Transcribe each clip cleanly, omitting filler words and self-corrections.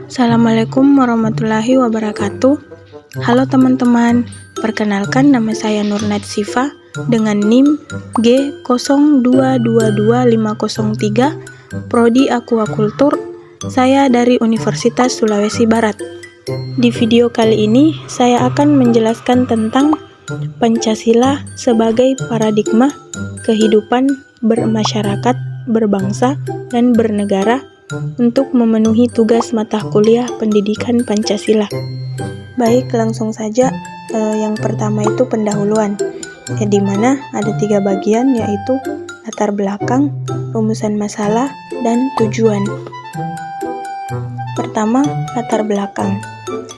Assalamualaikum warahmatullahi wabarakatuh. Halo teman-teman, perkenalkan nama saya Nurnet Sifa dengan NIM G02222503, Prodi Aquakultur. Saya dari Universitas Sulawesi Barat. Di video kali ini, saya akan menjelaskan tentang Pancasila sebagai paradigma kehidupan bermasyarakat, berbangsa, dan bernegara untuk memenuhi tugas mata kuliah pendidikan Pancasila. Baik, langsung saja. Yang pertama itu pendahuluan, di mana ada 3 bagian, yaitu latar belakang, rumusan masalah, dan tujuan. Pertama, latar belakang.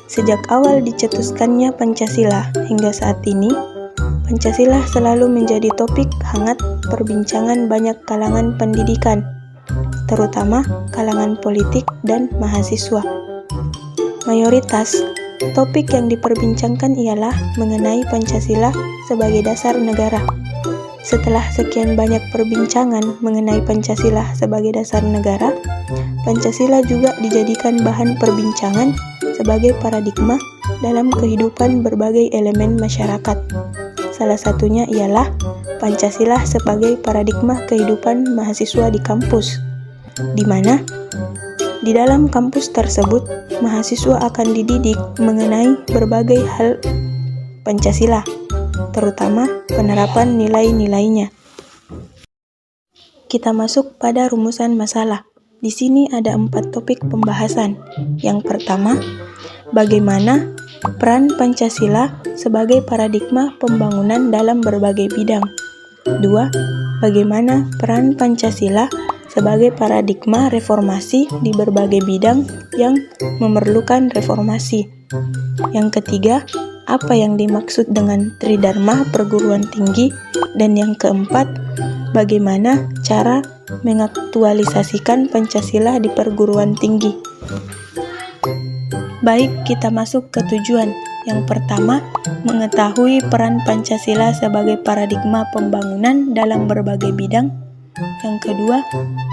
Sejak awal dicetuskannya Pancasila hingga saat ini, Pancasila selalu menjadi topik hangat perbincangan banyak kalangan pendidikan, terutama kalangan politik dan mahasiswa. Mayoritas topik yang diperbincangkan ialah mengenai Pancasila sebagai dasar negara. Setelah sekian banyak perbincangan mengenai Pancasila sebagai dasar negara, Pancasila juga dijadikan bahan perbincangan sebagai paradigma dalam kehidupan berbagai elemen masyarakat. Salah satunya ialah Pancasila sebagai paradigma kehidupan mahasiswa di kampus, di mana di dalam kampus tersebut mahasiswa akan dididik mengenai berbagai hal Pancasila, terutama penerapan nilai-nilainya. Kita masuk pada rumusan masalah. Di sini ada 4 topik pembahasan. Yang pertama, bagaimana peran Pancasila sebagai paradigma pembangunan dalam berbagai bidang. 2. Bagaimana peran Pancasila sebagai paradigma reformasi di berbagai bidang yang memerlukan reformasi. Yang ketiga, apa yang dimaksud dengan Tridharma perguruan tinggi. Dan yang keempat, bagaimana cara mengaktualisasikan Pancasila di perguruan tinggi. Baik, kita masuk ke tujuan. Yang pertama, mengetahui peran Pancasila sebagai paradigma pembangunan dalam berbagai bidang. Yang kedua,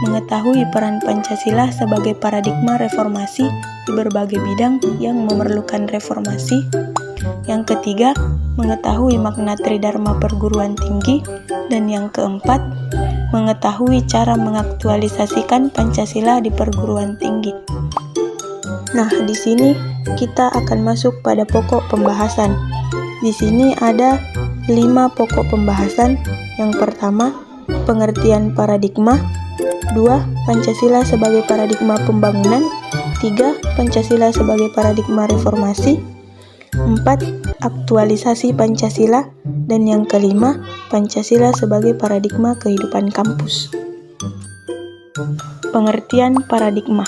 mengetahui peran Pancasila sebagai paradigma reformasi di berbagai bidang yang memerlukan reformasi. Yang ketiga, mengetahui makna Tridharma perguruan tinggi. Dan yang keempat, mengetahui cara mengaktualisasikan Pancasila di perguruan tinggi. Nah, di sini kita akan masuk pada pokok pembahasan. Di sini ada 5 pokok pembahasan. Yang pertama, pengertian paradigma. 2. Pancasila sebagai paradigma pembangunan. 3. Pancasila sebagai paradigma reformasi. 4. Aktualisasi Pancasila. Dan yang kelima, Pancasila sebagai paradigma kehidupan kampus. Pengertian paradigma.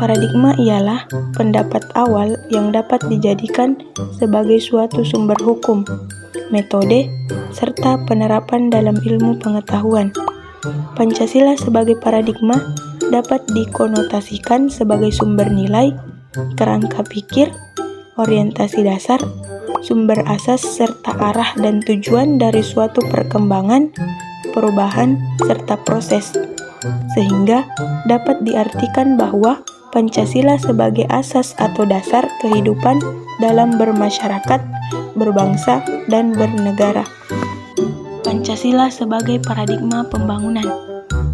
Paradigma ialah pendapat awal yang dapat dijadikan sebagai suatu sumber hukum, metode, serta penerapan dalam ilmu pengetahuan. Pancasila sebagai paradigma dapat dikonotasikan sebagai sumber nilai, kerangka pikir, orientasi dasar, sumber asas serta arah dan tujuan dari suatu perkembangan, perubahan, serta proses, sehingga dapat diartikan bahwa Pancasila sebagai asas atau dasar kehidupan dalam bermasyarakat, berbangsa, dan bernegara. Pancasila sebagai paradigma pembangunan.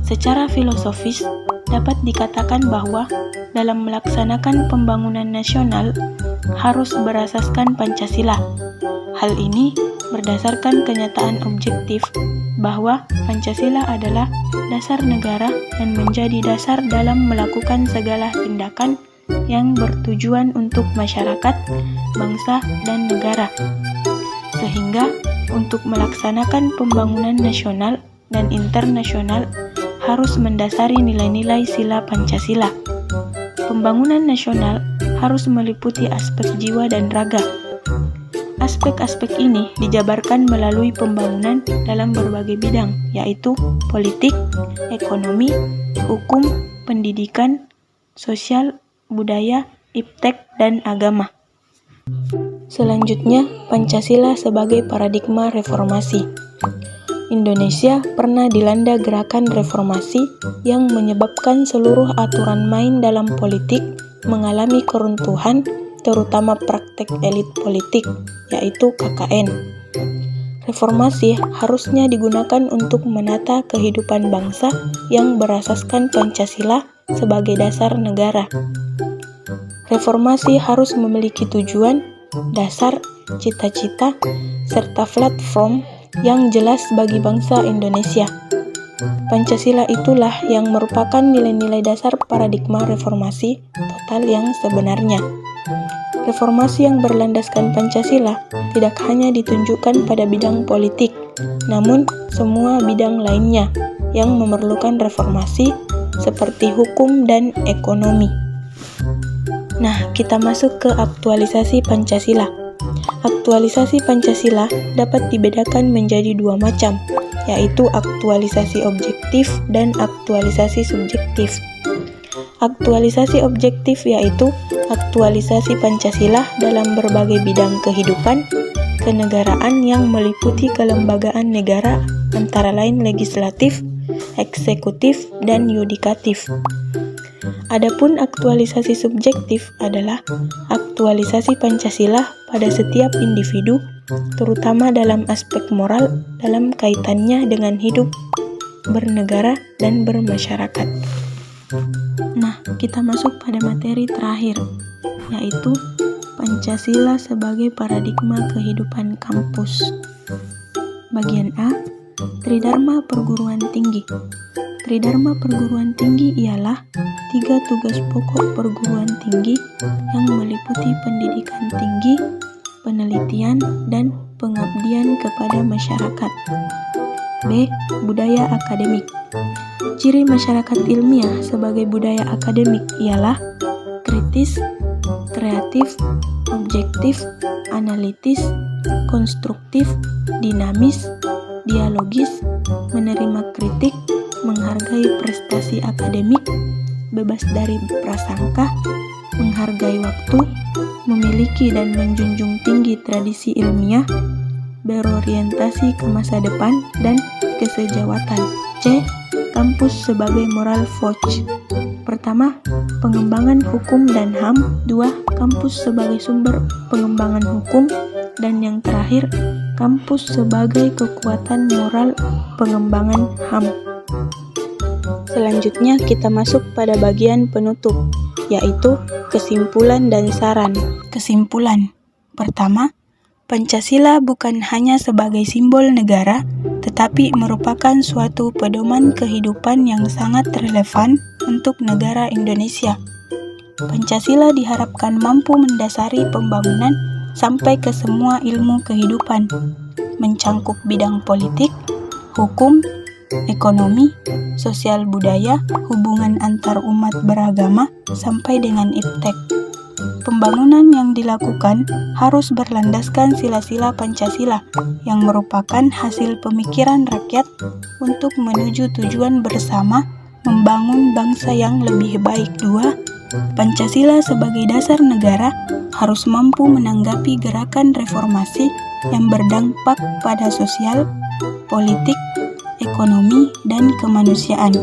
Secara filosofis, dapat dikatakan bahwa dalam melaksanakan pembangunan nasional harus berasaskan Pancasila. Hal ini berdasarkan kenyataan objektif bahwa Pancasila adalah dasar negara dan menjadi dasar dalam melakukan segala tindakan yang bertujuan untuk masyarakat, bangsa, dan negara. Sehingga untuk melaksanakan pembangunan nasional dan internasional harus mendasari nilai-nilai sila Pancasila. Pembangunan nasional harus meliputi aspek jiwa dan raga. Aspek-aspek ini dijabarkan melalui pembangunan dalam berbagai bidang, yaitu politik, ekonomi, hukum, pendidikan, sosial, budaya, iptek, dan agama. Selanjutnya, Pancasila sebagai paradigma reformasi. Indonesia pernah dilanda gerakan reformasi yang menyebabkan seluruh aturan main dalam politik, mengalami keruntuhan, terutama praktek elit politik, yaitu KKN. Reformasi harusnya digunakan untuk menata kehidupan bangsa yang berasaskan Pancasila sebagai dasar negara. Reformasi harus memiliki tujuan, dasar, cita-cita, serta platform yang jelas bagi bangsa Indonesia. Pancasila itulah yang merupakan nilai-nilai dasar paradigma reformasi total yang sebenarnya. Reformasi yang berlandaskan Pancasila tidak hanya ditunjukkan pada bidang politik, namun semua bidang lainnya yang memerlukan reformasi seperti hukum dan ekonomi. Nah, kita masuk ke aktualisasi Pancasila. Aktualisasi Pancasila dapat dibedakan menjadi dua macam, yaitu aktualisasi objektif dan aktualisasi subjektif. Aktualisasi objektif yaitu aktualisasi Pancasila dalam berbagai bidang kehidupan kenegaraan yang meliputi kelembagaan negara antara lain legislatif, eksekutif, dan yudikatif. Adapun aktualisasi subjektif adalah aktualisasi Pancasila pada setiap individu, terutama dalam aspek moral dalam kaitannya dengan hidup, bernegara, dan bermasyarakat. Nah, kita masuk pada materi terakhir, yaitu Pancasila sebagai paradigma kehidupan kampus. Bagian A, Tridharma Perguruan Tinggi. Tridharma Perguruan Tinggi ialah 3 tugas pokok perguruan tinggi yang meliputi pendidikan tinggi, penelitian, dan pengabdian kepada masyarakat. B. Budaya akademik. Ciri masyarakat ilmiah sebagai budaya akademik ialah kritis, kreatif, objektif, analitis, konstruktif, dinamis, dialogis, menerima kritik, menghargai prestasi akademik, bebas dari prasangka, menghargai waktu, memiliki dan menjunjung tinggi tradisi ilmiah, berorientasi ke masa depan dan kesejawatan. C. Kampus sebagai moral forge. Pertama, pengembangan hukum dan HAM. 2. Kampus sebagai sumber pengembangan hukum. Dan yang terakhir, kampus sebagai kekuatan moral pengembangan HAM. Selanjutnya kita masuk pada bagian penutup, yaitu kesimpulan dan saran. Kesimpulan. Pertama, Pancasila bukan hanya sebagai simbol negara, tetapi merupakan suatu pedoman kehidupan yang sangat relevan untuk negara Indonesia. Pancasila diharapkan mampu mendasari pembangunan sampai ke semua ilmu kehidupan, mencangkup bidang politik, hukum, ekonomi, sosial budaya, hubungan antar umat beragama, sampai dengan iptek. Pembangunan yang dilakukan harus berlandaskan sila-sila Pancasila yang merupakan hasil pemikiran rakyat untuk menuju tujuan bersama membangun bangsa yang lebih baik. 2. Pancasila sebagai dasar negara harus mampu menanggapi gerakan reformasi yang berdampak pada sosial, politik, ekonomi, dan kemanusiaan.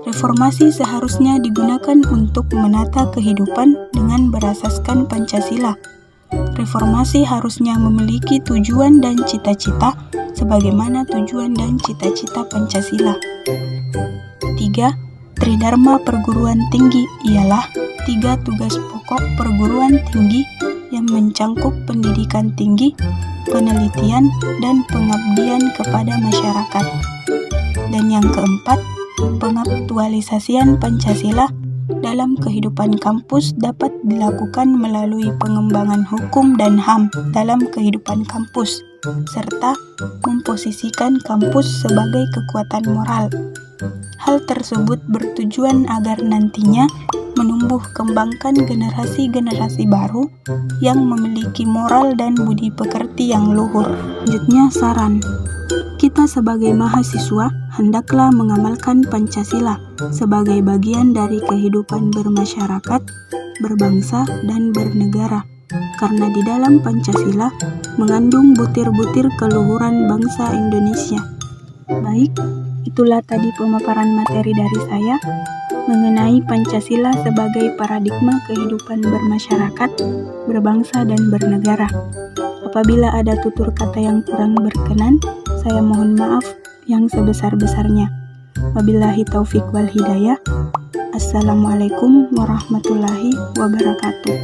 Reformasi seharusnya digunakan untuk menata kehidupan dengan berasaskan Pancasila. Reformasi harusnya memiliki tujuan dan cita-cita sebagaimana tujuan dan cita-cita Pancasila. 3. Tridharma Perguruan Tinggi ialah 3 tugas pokok perguruan tinggi yang mencangkup pendidikan tinggi, penelitian, dan pengabdian kepada masyarakat. Dan yang keempat, pengaktualisasian Pancasila dalam kehidupan kampus dapat dilakukan melalui pengembangan hukum dan HAM dalam kehidupan kampus, serta memposisikan kampus sebagai kekuatan moral. Hal tersebut bertujuan agar nantinya menumbuh kembangkan generasi-generasi baru yang memiliki moral dan budi pekerti yang luhur. Selanjutnya saran. Kita sebagai mahasiswa hendaklah mengamalkan Pancasila sebagai bagian dari kehidupan bermasyarakat, berbangsa, dan bernegara. Karena di dalam Pancasila mengandung butir-butir keluhuran bangsa Indonesia. Baik, itulah tadi pemaparan materi dari saya. mengenai Pancasila sebagai paradigma kehidupan bermasyarakat, berbangsa, dan bernegara. Apabila ada tutur kata yang kurang berkenan, saya mohon maaf yang sebesar-besarnya. Wabillahi taufik wal hidayah. Assalamualaikum warahmatullahi wabarakatuh.